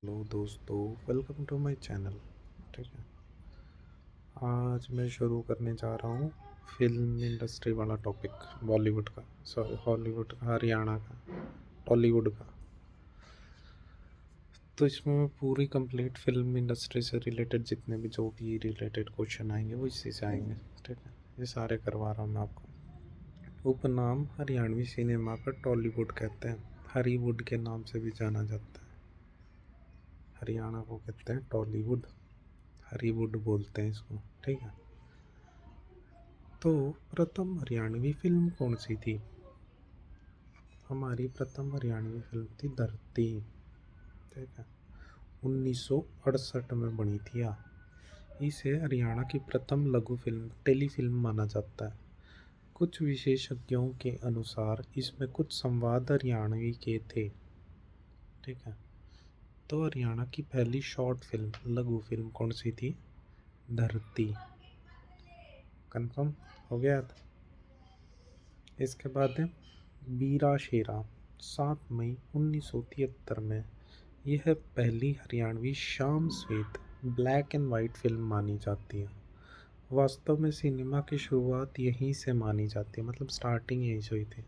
Hello दोस्तों, welcome to my channel. ठीक है, आज मैं शुरू करने जा रहा हूँ फिल्म इंडस्ट्री वाला टॉपिक। बॉलीवुड का, सॉरी हॉलीवुड का, हरियाणा का, टॉलीवुड का। तो इसमें मैं पूरी कंप्लीट फिल्म इंडस्ट्री से रिलेटेड जितने भी जो भी रिलेटेड क्वेश्चन आएंगे वो इसी से आएंगे। ठीक है, ये सारे करवा रहा हूँ मैं आपको। उपनाम हरियाणवी सिनेमा का टॉलीवुड कहते हैं। हरीवुड के नाम से भी जाना जाता है। हरियाणा को कहते हैं टॉलीवुड, हरीवुड बोलते हैं इसको। ठीक है, तो प्रथम हरियाणवी फिल्म कौन सी थी? हमारी प्रथम हरियाणवी फिल्म थी धरती। ठीक है, 1968 में बनी थी। इसे हरियाणा की प्रथम लघु फिल्म टेलीफिल्म माना जाता है। कुछ विशेषज्ञों के अनुसार इसमें कुछ संवाद हरियाणवी के थे। ठीक है, तो हरियाणा की पहली शॉर्ट फिल्म लघु फिल्म कौन सी थी? धरती। कंफर्म हो गया था। इसके बाद है बीरा शेरा। 7 मई 1973 में यह पहली हरियाणवी शाम स्वेत ब्लैक एंड वाइट फिल्म मानी जाती है। वास्तव में सिनेमा की शुरुआत यहीं से मानी जाती है, मतलब स्टार्टिंग यहीं से हुई थी।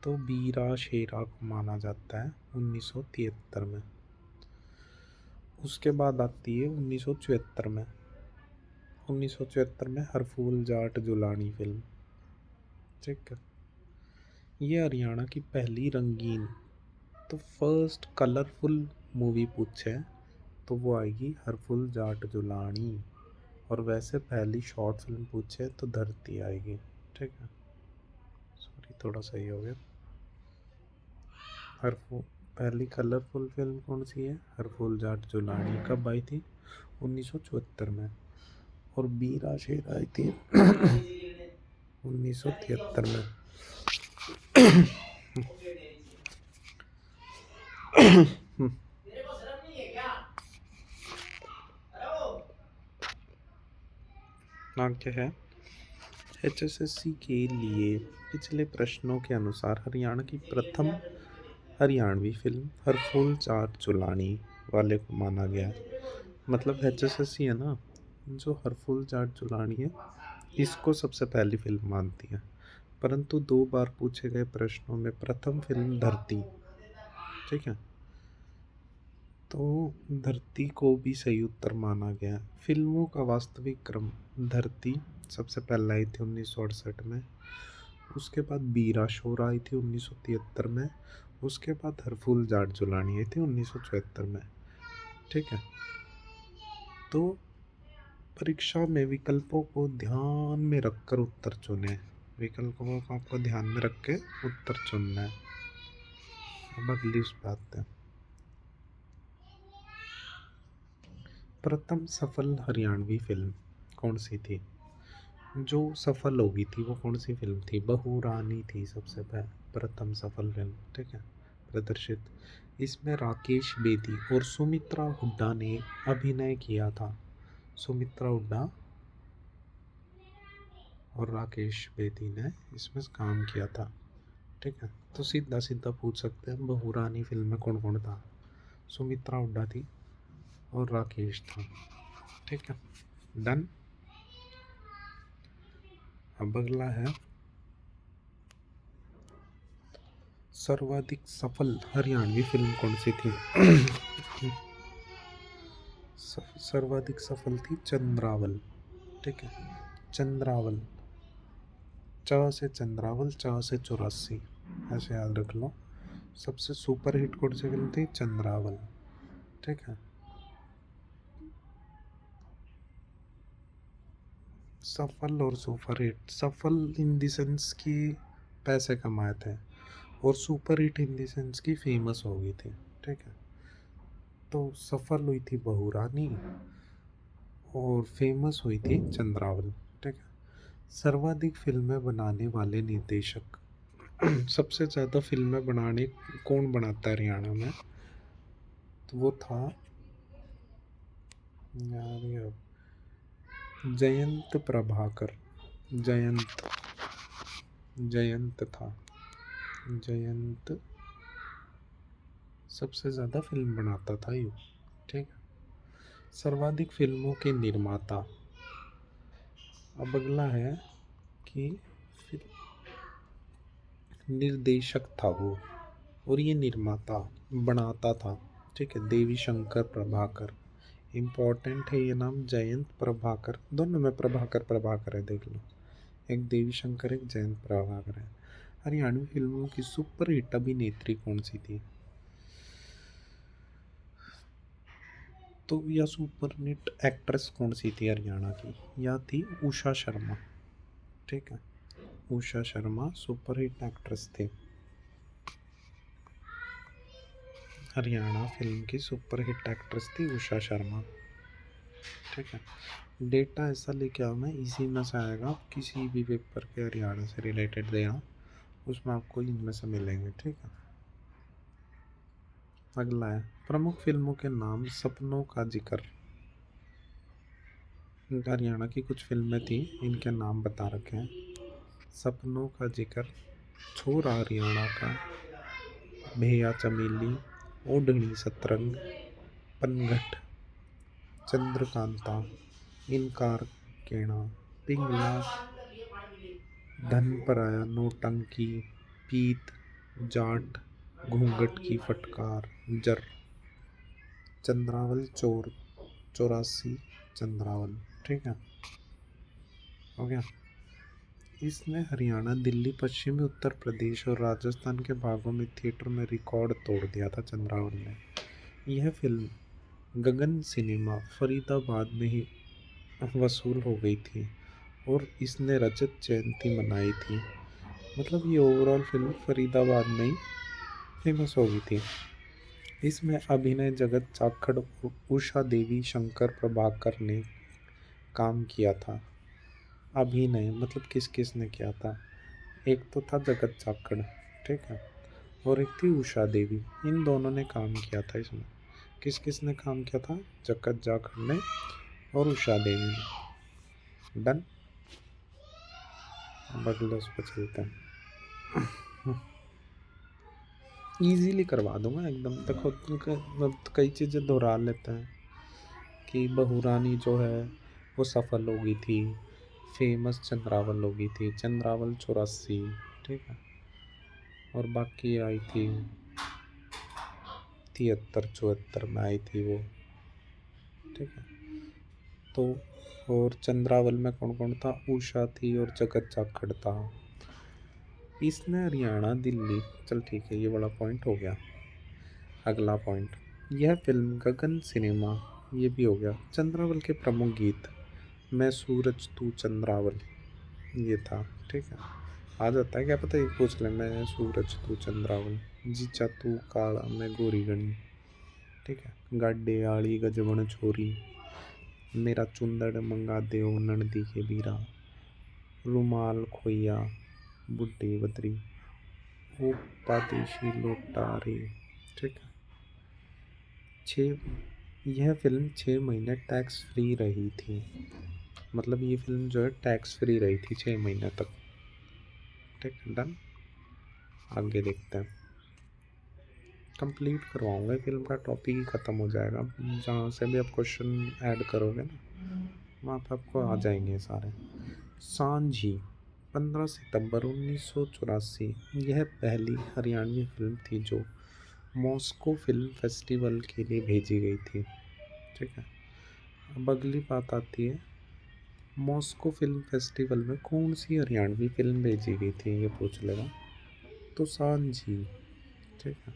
तो बीरा शेरा को माना जाता है 1973 में। उसके बाद आती है 1974 में। 1974 में हर फूल जाट जुलानी फिल्म। ठीक है, ये हरियाणा की पहली रंगीन, तो फर्स्ट कलरफुल मूवी पूछे तो वो आएगी हर फूल जाट जुलानी। और वैसे पहली शॉर्ट फिल्म पूछे तो धरती आएगी। ठीक है, सॉरी थोड़ा सही हो गया। हर फूल पहली कलरफुल फिल्म कौन सी है? हर फूल जाट जुलानी। कब आई थी? 1974 में। और बीरा शेर आई थी 1973 में। नाम क्या है? HSSC के लिए पिछले प्रश्नों के अनुसार हरियाणा की प्रथम हरियाणवी फिल्म हर फूल चाट चुलानी वाले को माना गया। मतलब HSSC है ना, जो हर फूल चाट चुलानी है इसको सबसे पहली फिल्म मानती है। परंतु 2 बार पूछे गए प्रश्नों में प्रथम फिल्म धरती। ठीक है, तो धरती को भी सही उत्तर माना गया। फिल्मों का वास्तविक क्रम: धरती सबसे पहले आई थी 1968 में। उसके बाद बीरा शोर आई थी 1973 में। उसके बाद हर फूल जाट जुलानी आई थी 1974 में। ठीक है, तो परीक्षा में विकल्पों को ध्यान में रखकर उत्तर चुने। विकल्पों को आपको ध्यान में रख के उत्तर चुनना है। अब अगली इस बात है, प्रथम सफल हरियाणवी फिल्म कौन सी थी? जो सफल होगी थी वो कौन सी फिल्म थी? बहू रानी थी सबसे पहले प्रथम सफल फिल्म। ठीक है, प्रदर्शित। इसमें राकेश बेदी और सुमित्रा हुड्डा ने अभिनय किया था। सुमित्रा हुड्डा और राकेश बेदी ने इसमें काम किया था। ठीक है, तो सीधा सीधा पूछ सकते हैं बहू रानी फिल्म में कौन कौन था? सुमित्रा हुड्डा थी और राकेश था। ठीक है, डन। अब अगला है सर्वाधिक सफल हरियाणवी फिल्म कौन सी थी? सर्वाधिक सफल थी चंद्रावल। ठीक है, चंद्रावल। च से चंद्रावल, च से 84, ऐसे याद रख लो। सबसे सुपर हिट कौन सी फिल्म थी? चंद्रावल। ठीक है, सफल और सुपर हिट। सफल इन द सेंस की पैसे कमाए थे, और super hit in the sense की फेमस हो गई थी। ठीक है, तो सफल हुई थी बहू रानी और फेमस हुई थी चंद्रावल। ठीक है, सर्वाधिक फिल्में बनाने वाले निर्देशक। सबसे ज़्यादा फिल्में बनाने कौन बनाता है हरियाणा में? तो वो था यार ये जयंत प्रभाकर। जयंत जयंत था, जयंत सबसे ज़्यादा फिल्म बनाता था यू। ठीक है। सर्वाधिक फिल्मों के निर्माता। अब अगला है कि निर्देशक था वो, और ये निर्माता बनाता था। ठीक है। देवी शंकर प्रभाकर। इम्पोर्टेंट है ये नाम, जयंत प्रभाकर, दोनों में प्रभाकर प्रभाकर है, देख लो। एक देवी शंकर, एक जयंत प्रभाकर है। हरियाणवी फिल्मों की सुपर हिट अभिनेत्री कौन सी थी? तो या सुपर हिट एक्ट्रेस कौन सी थी हरियाणा की? या थी उषा शर्मा। ठीक है। Usha Sharma super hit actress थी। हरियाणा फिल्म की सुपर हिट एक्ट्रेस थी उषा शर्मा। ठीक है। डेटा ऐसा लेके आओ, मैं इसी में से आएगा, किसी भी पेपर के हरियाणा से रिलेटेड देना, उसमें आपको इनमें से मिलेंगे। ठीक है। अगला है प्रमुख फिल्मों के नाम, सपनों का जिक्र। हरियाणा की कुछ फिल्में थी, इनके नाम बता रखे हैं। सपनों का जिक्र, छोरा हरियाणा का, भैया चमेली, ओढ़नी सतरंग, पनघट, चंद्रकांता, इनकार केना, पिंगला, धन पराया, नौटंकी, पीत, जाट, घूंघट की फटकार, जर, चंद्रावल, चोर, 84, चंद्रावल। ठीक है, हो गया। इसने हरियाणा, दिल्ली, पश्चिमी उत्तर प्रदेश और राजस्थान के भागों में थिएटर में रिकॉर्ड तोड़ दिया था चंद्रावल ने। यह फिल्म गगन सिनेमा फरीदाबाद में ही वसूल हो गई थी और इसने रजत जयंती मनाई थी। मतलब ये ओवरऑल फिल्म फरीदाबाद में ही फेमस हो गई थी। इसमें अभिनय जगत चाखड़ और उषा देवी शंकर प्रभाकर ने काम किया था। अभिनय मतलब किस किस ने किया था? एक तो था जगत चाखड़, ठीक है, और एक थी उषा देवी। इन दोनों ने काम किया था इसमें। किस किस ने काम किया था? जगत जाखड़ ने और उषा देवी ने। डन। बदलो, उस पर चलते हैं। इजीली करवा दूंगा एकदम। देखो कई चीज़ें दोहरा लेते हैं कि बहुरानी जो है वो सफल हो गई थी, फेमस चंद्रावल हो गई थी, चंद्रावल 84। ठीक है। और बाकी आई थी 73 74 में आई थी वो। ठीक है। तो और चंद्रावल में कौन कौन था? उषा थी और जगत जाखड़ था। इसने हरियाणा, दिल्ली, चल ठीक है, ये बड़ा पॉइंट हो गया। अगला पॉइंट, यह फिल्म गगन सिनेमा, ये भी हो गया। चंद्रावल के प्रमुख गीत, मैं सूरज तू चंद्रावल, ये था। ठीक है। आ जाता है क्या पता, ये पूछ ले, मैं सूरज तू चंद्रावल, जीचा तू काला मैं गोरी गणी। ठीक है। गाडे आली गजबन छोरी, मेरा चुंदड़ मंगा दे नंदी के बीरा, रुमाल खोइया, बुड्ढी बदरी, ओ पादेशी लोटारे। ठीक है। यह फिल्म 6 महीने टैक्स फ्री रही थी। मतलब ये फिल्म जो है टैक्स फ्री रही थी 6 महीने तक। ठीक है, डन। आगे देखते हैं। कंप्लीट करवाऊंगा, फिल्म का टॉपिक ही ख़त्म हो जाएगा। जहाँ से भी आप क्वेश्चन ऐड करोगे ना, वहाँ पर आपको आ जाएंगे सारे। सांझी, 15 सितंबर 1984, यह पहली हरियाणवी फिल्म थी जो मॉस्को फिल्म फेस्टिवल के लिए भेजी गई थी। ठीक है। अब अगली बात आती है, मॉस्को फिल्म फेस्टिवल में कौन सी हरियाणवी फिल्म भेजी गई थी, ये पूछ लेगा। तो सांझी। ठीक है।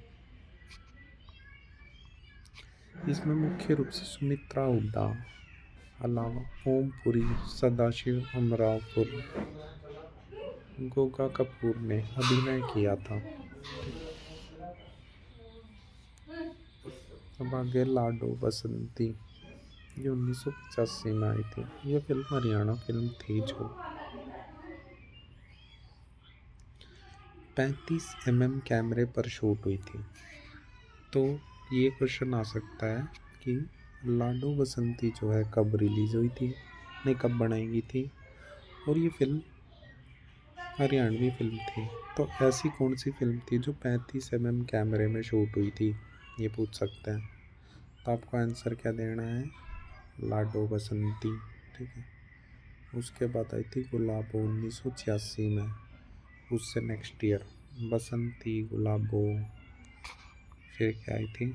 इसमें मुख्य रूप से सुमित्रा हुड्डा अलावा ओमपुरी, सदाशिव अमरापुर, गोगा कपूर ने अभिनय किया था। अब आगे लाडो बसंती, ये 1985 में आई थी। ये फिल्म हरियाणा फिल्म थी जो 35 mm कैमरे पर शूट हुई थी। तो ये क्वेश्चन आ सकता है कि लाडो बसंती जो है कब रिलीज़ हुई थी, नहीं कब बनाई गई थी, और ये फिल्म हरियाणवी फिल्म थी। तो ऐसी कौन सी फिल्म थी जो 35 mm कैमरे में शूट हुई थी, ये पूछ सकते हैं। तो आपको आंसर क्या देना है? लाडो बसंती। ठीक है। उसके बाद आई थी गुलाबो 1986 में। उससे नेक्स्ट ईयर बसंती, गुलाबो, फिर क्या आई थी?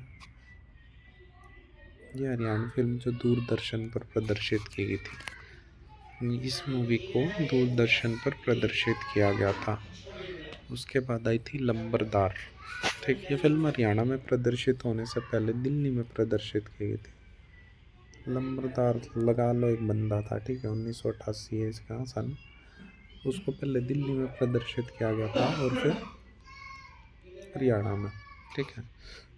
ये हरियाणवी फिल्म जो दूरदर्शन पर प्रदर्शित की गई थी। इस मूवी को दूरदर्शन पर प्रदर्शित किया गया था। उसके बाद आई थी लंबरदार। ठीक, ये फिल्म हरियाणा में प्रदर्शित होने से पहले दिल्ली में प्रदर्शित की गई थी। लंबरदार लगा लो एक बंदा था। ठीक है, 1988 है इसका सन। उसको पहले दिल्ली में प्रदर्शित किया गया था और फिर हरियाणा में। ठीक है।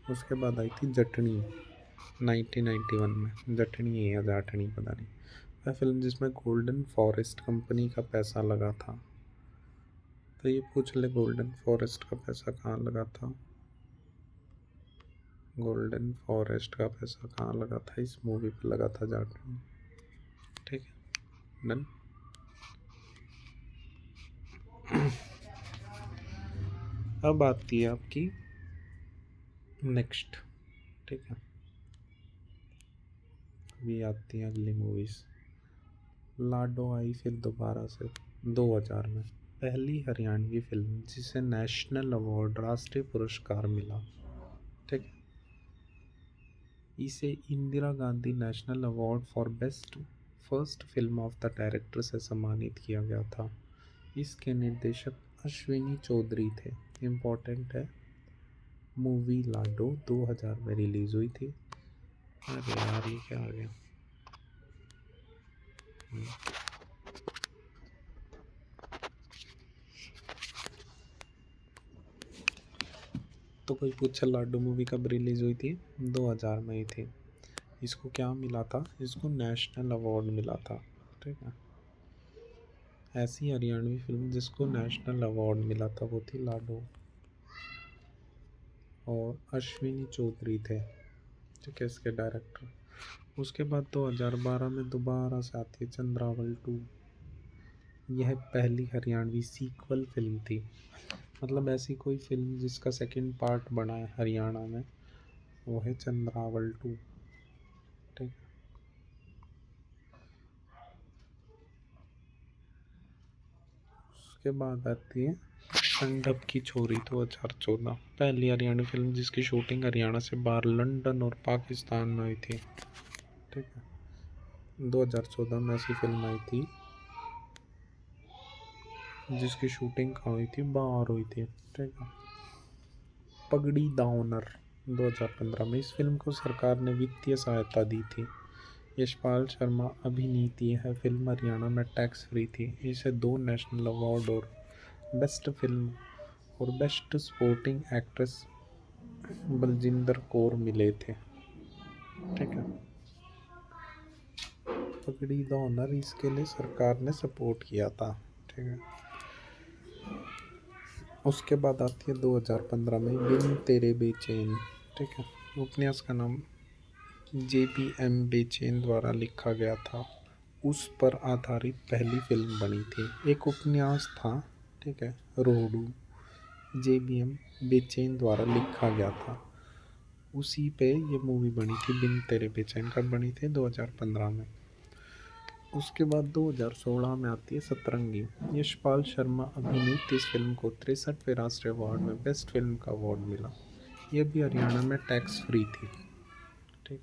उसके बाद आई थी जटनी 1991 में। जटनी है या जाटनी पता नहीं। वह फिल्म जिसमें गोल्डन फॉरेस्ट कंपनी का पैसा लगा था। तो ये पूछ ले, गोल्डन फॉरेस्ट का पैसा कहाँ लगा था? गोल्डन फॉरेस्ट का पैसा कहाँ लगा था? इस मूवी पे लगा था, जाटनी। ठीक है, डन। अब आती है आपकी नेक्स्ट। ठीक है, अभी आती है अगली मूवीज। लाडो आई फिर दोबारा से 2000 में। पहली हरियाणवी फिल्म जिसे नेशनल अवार्ड, राष्ट्रीय पुरस्कार मिला। ठीक है, इसे Indira Gandhi national award for best first film of the director से सम्मानित किया गया था। इसके निर्देशक अश्विनी चौधरी थे। इम्पोर्टेंट है, मूवी लाडो 2000 में रिलीज हुई थी। अरे यार, ये क्या आ गया? तो कोई पूछा लाडो मूवी कब रिलीज हुई थी? 2000 में ही थी। इसको क्या मिला था? इसको नेशनल अवार्ड मिला था। ठीक है, ऐसी हरियाणवी फिल्म जिसको नेशनल अवार्ड मिला था वो थी लाडो, और अश्विनी चौधरी थे। ठीक है, इसके डायरेक्टर। उसके बाद 2012 में दोबारा से आती है चंद्रावल 2। यह पहली हरियाणवी सीक्वल फिल्म थी। मतलब ऐसी कोई फिल्म जिसका सेकंड पार्ट बना है हरियाणा में, वो है चंद्रावल 2। ठीक है। उसके बाद आती है संडप की छोरी 2014। पहली हरियाणवी फिल्म जिसकी शूटिंग हरियाणा से बाहर लंदन और पाकिस्तान में हुई थी। ठीक है, 2014 में ऐसी फिल्म आई थी जिसकी शूटिंग कहाँ हुई थी? बाहर हुई थी। ठीक है, पगड़ी द ऑनर 2015 में। इस फिल्म को सरकार ने वित्तीय सहायता दी थी। यशपाल शर्मा अभिनीत यह फिल्म हरियाणा में टैक्स फ्री थी। इसे 2 नेशनल अवार्ड और बेस्ट फिल्म और best supporting actress Baljinder Kaur मिले थे। ठीक है, पगड़ी द ऑनर इसके लिए सरकार ने सपोर्ट किया था। ठीक है। उसके बाद आती है 2015 में बिन तेरे बेचैन। ठीक है, उपन्यास का नाम JPM बेचैन द्वारा लिखा गया था। उस पर आधारित पहली फिल्म बनी थी। एक उपन्यास था, ठीक है, रोडू, JBM बेचैन द्वारा लिखा गया था। उसी पे ये मूवी बनी थी बिन तेरे बेचैन। कब बनी थी? 2015 में। उसके बाद 2016 में आती है सतरंगी। यशपाल शर्मा अभिनीत इस फिल्म को 63वें राष्ट्रीय अवार्ड में बेस्ट फिल्म का अवार्ड मिला। यह भी हरियाणा में टैक्स फ्री थी। ठीक,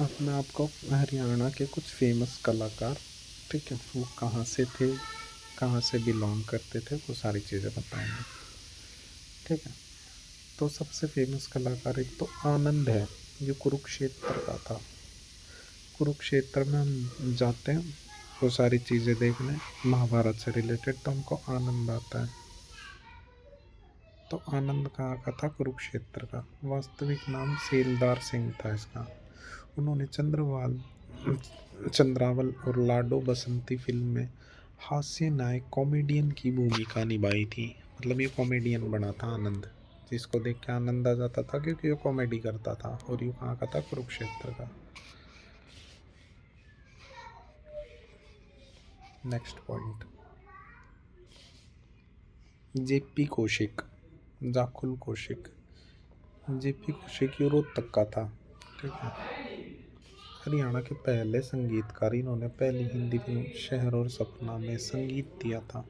अब मैं आपको हरियाणा के कुछ फेमस कलाकार, ठीक है, वो कहाँ से थे, कहाँ से बिलोंग करते थे, वो सारी चीज़ें बताएंगे। ठीक है, तो सबसे फेमस कलाकार एक तो आनंद है, जो कुरुक्षेत्र का था। कुरुक्षेत्र में हम जाते हैं वो सारी चीज़ें देखने महाभारत से रिलेटेड, तो हमको आनंद आता है। तो आनंद कहाँ का था? कुरुक्षेत्र का। वास्तविक नाम सेलदार सिंह था इसका। उन्होंने चंद्रावल और लाडो बसंती फिल्म में हास्य नायक कॉमेडियन की भूमिका निभाई थी। मतलब ये कॉमेडियन बना था आनंद, इसको देख के आनंद आ जाता था क्योंकि ये कॉमेडी करता था। और ये कहाँ का था? कुरुक्षेत्र का। नेक्स्ट पॉइंट, जेपी कौशिक, जाकुल कौशिक। जेपी कौशिक रोहतक का था, ठीक है। हरियाणा के पहले संगीतकार, इन्होंने पहली हिंदी फिल्म शहर और सपना में संगीत दिया था,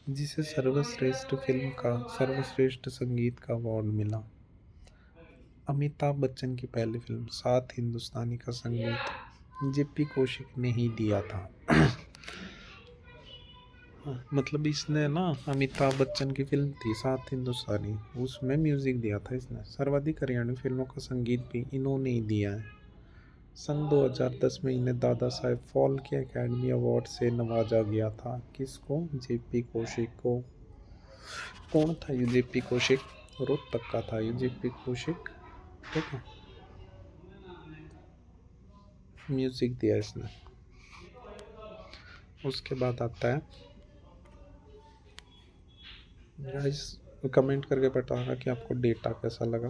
जिसे सर्वश्रेष्ठ संगीत का अवार्ड मिला। अमिताभ बच्चन की पहली फिल्म सात हिंदुस्तानी का संगीत जेपी कौशिक ने ही दिया था। मतलब इसने ना, अमिताभ बच्चन की फिल्म थी सात हिंदुस्तानी, उसमें म्यूजिक दिया था इसने। सर्वाधिक हरियाणवी फिल्मों का संगीत भी इन्होंने ही दिया है। सन 2010 में इन्हें दादा साहेब फाल्के एकेडमी अवार्ड से नवाजा गया था। किसको? जेपी कौशिक को। कौन था ये जेपी कौशिक? रोहतक का था ये जेपी कौशिक, ठीक है। म्यूजिक दिया इसने। उसके बाद आता है, गाइस कमेंट करके बताना कि आपको डेटा कैसा लगा,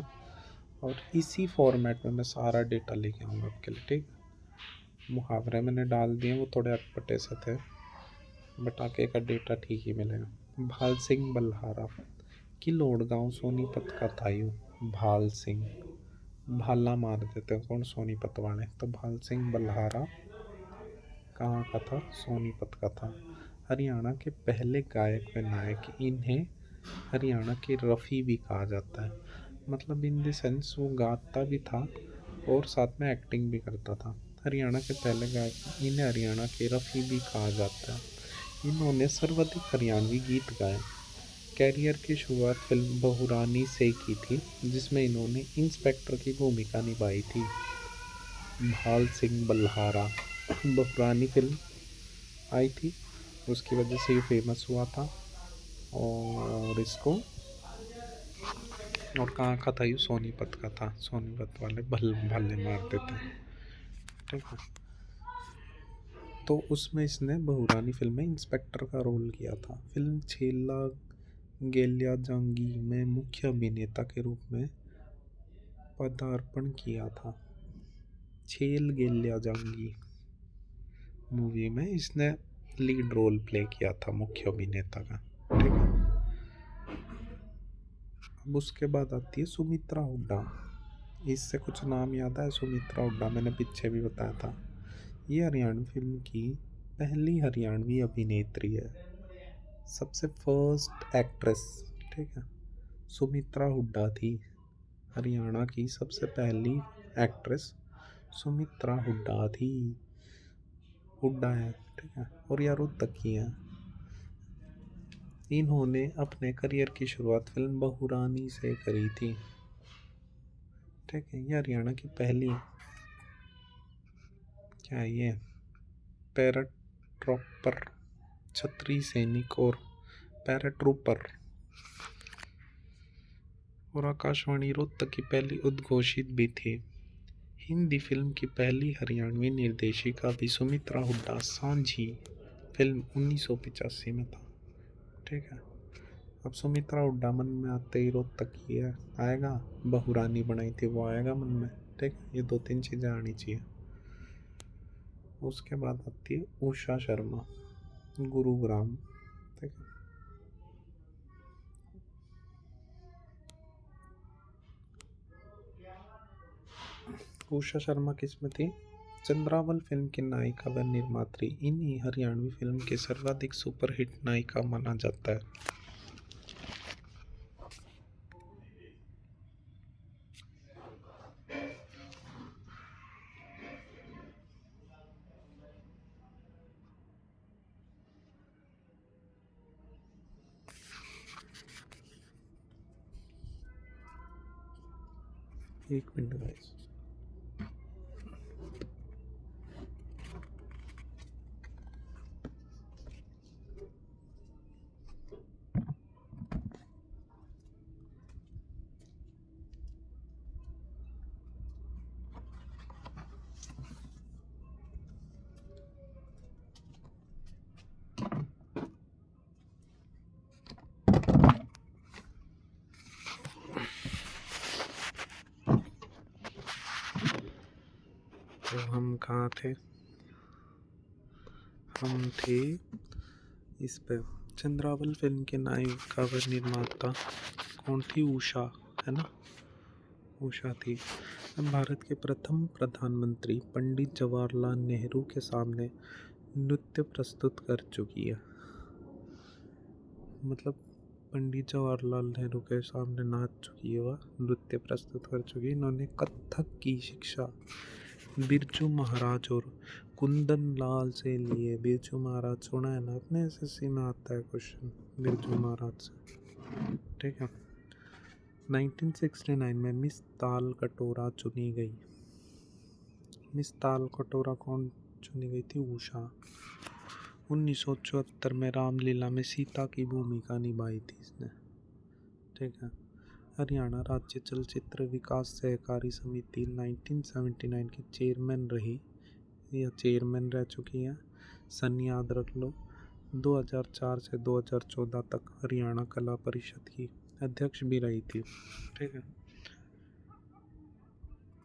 और इसी फॉर्मेट में मैं सारा डेटा लेके आऊँगा आपके लिए, ठीक है। मुहावरे मैंने डाल दिए, वो थोड़े अटपटे से थे, बट आगे का डेटा ठीक ही मिलेगा। भाल सिंह बल्हारा कि लोड़गांव सोनीपत का था यूँ। भाल सिंह, भाला मार देते कौन? सोनीपत वाले। तो भाल सिंह बल्हारा कहाँ का था? सोनीपत का था। हरियाणा के पहले गायक व नायक, इन्हें हरियाणा के रफ़ी भी कहा जाता है। मतलब इन द सेंस वो गाता भी था और साथ में एक्टिंग भी करता था। हरियाणा के पहले गायक, इन्हें हरियाणा के रफ़ी भी कहा जाता है। इन्होंने सर्वाधिक हरियाणवी गीत गाए। कैरियर की शुरुआत फिल्म बहुरानी से की थी, जिसमें इन्होंने इंस्पेक्टर की भूमिका निभाई थी। भाल सिंह बल्हारा, बहुरानी फिल्म आई थी, उसकी वजह से ये फेमस हुआ था। और इसको, और कहाँ का था ये? सोनीपत का था। सोनीपत वाले भल्ले मारते थे, ठीक है। तो उसमें इसने बहुरानी फिल्म में इंस्पेक्टर का रोल किया था। फिल्म छेला गेल्या जांगी में मुख्य अभिनेता के रूप में पदार्पण किया था। छेल गेल्या जांगी मूवी में इसने लीड रोल प्ले किया था मुख्य अभिनेता का, ठीक है। अब उसके बाद आती है सुमित्रा हुड्डा। इससे कुछ नाम याद है? सुमित्रा हुड्डा मैंने पीछे भी बताया था। ये हरियाणवी फिल्म की पहली हरियाणवी अभिनेत्री है, सबसे फर्स्ट एक्ट्रेस, ठीक है। सुमित्रा हुड्डा थी हरियाणा की सबसे पहली एक्ट्रेस, सुमित्रा हुड्डा थी। हुड्डा है, ठीक है। और यार रोहतक की है। इन्होंने अपने करियर की शुरुआत फिल्म बहुरानी से करी थी, ठीक है। ये हरियाणा की पहली, क्या है ये, पैराट्रॉपर, छतरी सैनिक और पैराट्रूपर, और आकाशवाणी रोहतक की पहली उद्घोषित भी थी। हिंदी फिल्म की पहली हरियाणवी निर्देशिका भी सुमित्रा हुड्डा। सांझी फिल्म 1985 में था, ठीक है। अब सुमित्रा हुड्डा मन में आते ही रोहतक की है आएगा, बहुरानी बनाई थी वो आएगा मन में, ठीक है। ये दो तीन चीज़ें आनी चाहिए। उसके बाद आती है उषा शर्मा, गुरुग्राम, ठीक है। उषा शर्मा किसमें थी? चंद्रावल फिल्म की नायिका व निर्मात्री। इन्हीं हरियाणवी फिल्म के सर्वाधिक सुपरहिट नायिका माना जाता है। एक मिनट गाइस। तो हम कहाँ थे? हम थे इस पे। चंद्रावल फिल्म के नायिका व निर्माता कौन थी? उषा, है ना? उषा थी। भारत के प्रथम प्रधानमंत्री पंडित जवाहरलाल नेहरू के सामने नृत्य प्रस्तुत कर चुकी है। मतलब पंडित जवाहरलाल नेहरू के सामने नाच चुकी है, वह नृत्य प्रस्तुत कर चुकी है। इन्होंने कथक की शिक्षा बिरजू महाराज और कुंदन लाल से लिए। बिरजू महाराज सुना है ना, अपने एसएससी में आता है क्वेश्चन बिरजू महाराज से, ठीक है। 1969 में मिस ताल कटोरा चुनी गई। मिस ताल कटोरा कौन चुनी गई थी? उषा। 1974 में रामलीला में सीता की भूमिका निभाई थी इसने, ठीक है। हरियाणा राज्य चलचित्र विकास सहकारी समिति 1979 की चेयरमैन रही, या चेयरमैन रह चुकी है। सन याद रख लो। 2004 से 2014 तक हरियाणा कला परिषद की अध्यक्ष भी रही थी, ठीक है।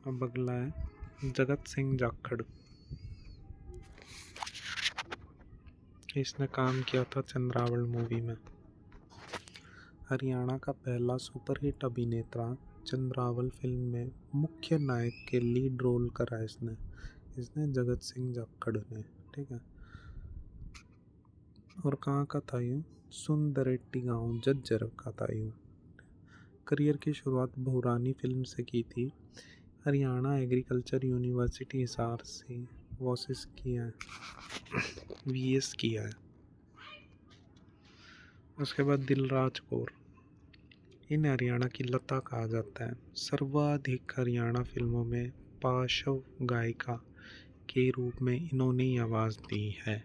अब अगला है जगत सिंह जाखड़। इसने काम किया था चंद्रावल मूवी में। हरियाणा का पहला सुपरहिट अभिनेता। चंद्रावल फिल्म में मुख्य नायक के लीड रोल करा इसने जगत सिंह जाखड़ ने, ठीक है। और कहाँ का था ये? सुंदरेड्डी गांव जज्जर का था ये। करियर की शुरुआत भूरानी फिल्म से की थी। हरियाणा एग्रीकल्चर यूनिवर्सिटी हिसार से वॉसिस किया है, वीएस किया है। उसके बाद दिलराज कौर, इन्हें हरियाणा की लता कहा जाता है। सर्वाधिक हरियाणा फिल्मों में पार्श्व गायिका के रूप में इन्होंने ही आवाज़ दी है।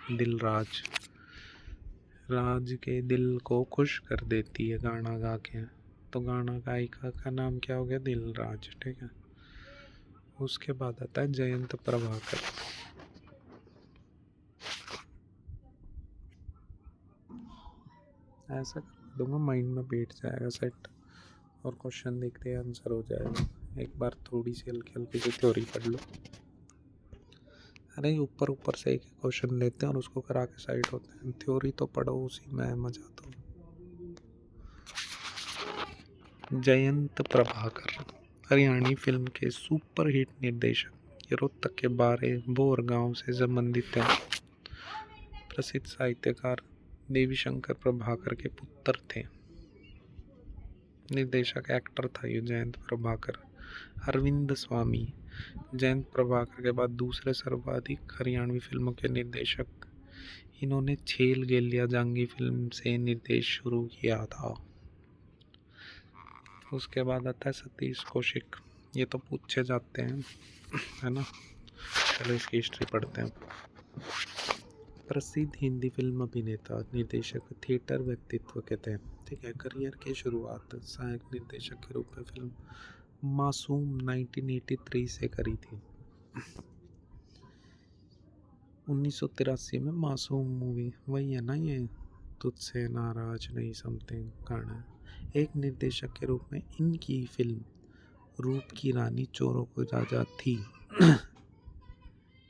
दिलराज राज के दिल को खुश कर देती है गाना गा के, तो गाना गायिका का नाम क्या हो गया? दिलराज, ठीक है। उसके बाद आता है जयंत प्रभाकर। ऐसा कर दूंगा, माइंड में बैठ जाएगा सेट, और क्वेश्चन देखते ही आंसर हो जाएगा। एक बार थोड़ी सी हल्की हल्की सी थ्योरी पढ़ लो। अरे ऊपर ऊपर से एक क्वेश्चन लेते हैं और उसको करा के साइड होते हैं। थ्योरी तो पढ़ो, उसी में मजा तो। जयंत प्रभाकर हरियाणी फिल्म के सुपरहिट निर्देशक। ये रोहतक के बारे बोर गांव से संबंधित है। प्रसिद्ध साहित्यकार देवी शंकर प्रभाकर के पुत्र थे। निर्देशक एक्टर था ये जयंत प्रभाकर। अरविंद स्वामी जयंत प्रभाकर के बाद दूसरे सर्वाधिक हरियाणवी फिल्मों के निर्देशक। इन्होंने छेल गेलिया जांगी फिल्म से निर्देश शुरू किया था। उसके बाद आता है सतीश कौशिक। ये तो पूछे जाते हैं, है ना। चलो इसकी हिस्ट्री पढ़ते हैं। प्रसिद्ध हिंदी फिल्म अभिनेता, निर्देशक, थिएटर व्यक्तित्व के थे, ठीक है। करियर की शुरुआत सहायक निर्देशक के रूप में फिल्म मासूम 1983 से करी थी। 1983 में मासूम मूवी, वही है ना ये, तुझसे नाराज नहीं समथिंग गाना। एक निर्देशक के रूप में इनकी फिल्म रूप की रानी चोरों को राजा थी।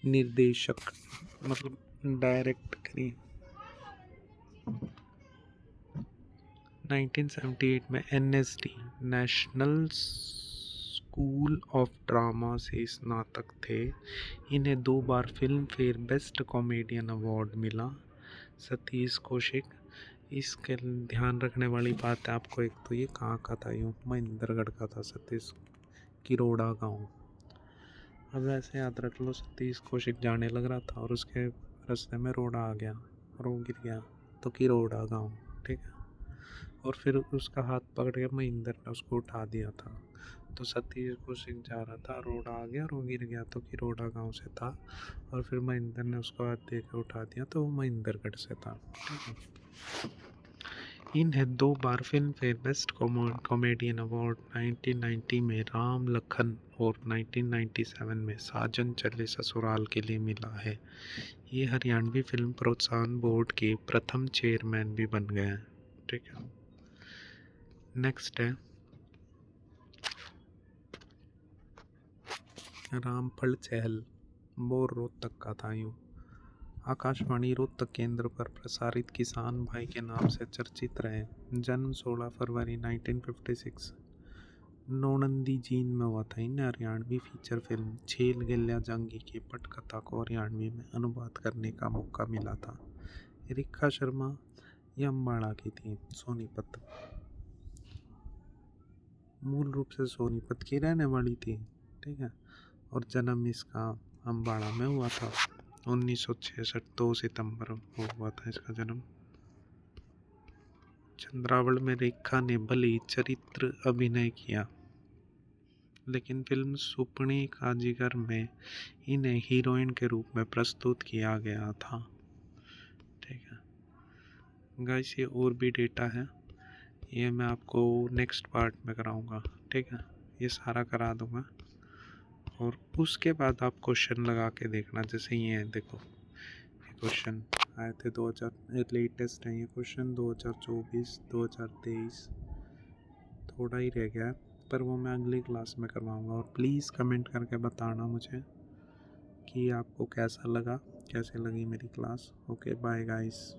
निर्देशक मतलब डायरेक्ट करी। 1978 में NSD national school of drama से स्नातक थे। इन्हें 2 बार Filmfare best comedian award मिला। सतीश कौशिक, इसके ध्यान रखने वाली बात है आपको, एक तो ये कहाँ का था? यूँ महेंद्रगढ़ का था सतीश, किरोड़ा गांव। अब ऐसे याद रख लो, सतीश कौशिक जाने लग रहा था और उसके रास्ते में रोड़ा आ गया और वो गिर गया, तो किरोड़ा गांव, ठीक है। और फिर उसका हाथ पकड़ के महेंद्र ने उसको उठा दिया था। तो सतीश कौशिक जा रहा था, रोड़ा आ गया और वो गिर गया, तो किरोड़ा गांव से था। और फिर महेंद्र ने उसको हाथ दे के उठा दिया, तो वो महेंद्रगढ़ से था, ठीक है। इन्हें 2 बार Filmfare best comedian award 1990 में राम लखन और 1997 में साजन चले ससुराल के लिए मिला है। ये हरियाणवी फिल्म प्रोत्साहन बोर्ड के प्रथम चेयरमैन भी बन गए हैं, ठीक है। नेक्स्ट है रामफल चहल, बोर रोहतक का था यूँ। आकाशवाणी रोहतक केंद्र पर प्रसारित किसान भाई के नाम से चर्चित रहे। जन्म 16 फरवरी 1956 नौनंदी जींद में हुआ था। इन्हें हरियाणवी फीचर फिल्म छेल गिल्ल्या जंगी की पटकथा को हरियाणवी में अनुवाद करने का मौका मिला था। रेखा शर्मा ये अम्बाड़ा की थी। सोनीपत मूल रूप से सोनीपत की रहने वाली थी, ठीक है, और जन्म इसका अम्बाड़ा में हुआ था। 1966 2 सितंबर को हुआ था इसका जन्म। चंद्रावल में रेखा ने भले ही चरित्र अभिनय किया, लेकिन फिल्म सुपनी का जिगर में इन्हें हीरोइन के रूप में प्रस्तुत किया गया था। ठीक है गाइस, ये और भी डेटा है, ये मैं आपको नेक्स्ट पार्ट में कराऊंगा। ठीक है, ये सारा करा दूंगा और उसके बाद आप क्वेश्चन लगा के देखना। जैसे ये है, देखो ये क्वेश्चन आए थे 2000, लेटेस्ट है ये क्वेश्चन 2024 2023, थोड़ा ही रह गया है, पर वो मैं अगली क्लास में करवाऊंगा। और प्लीज़ कमेंट करके बताना मुझे कि आपको कैसा लगा, कैसे लगी मेरी क्लास। Okay bye guys.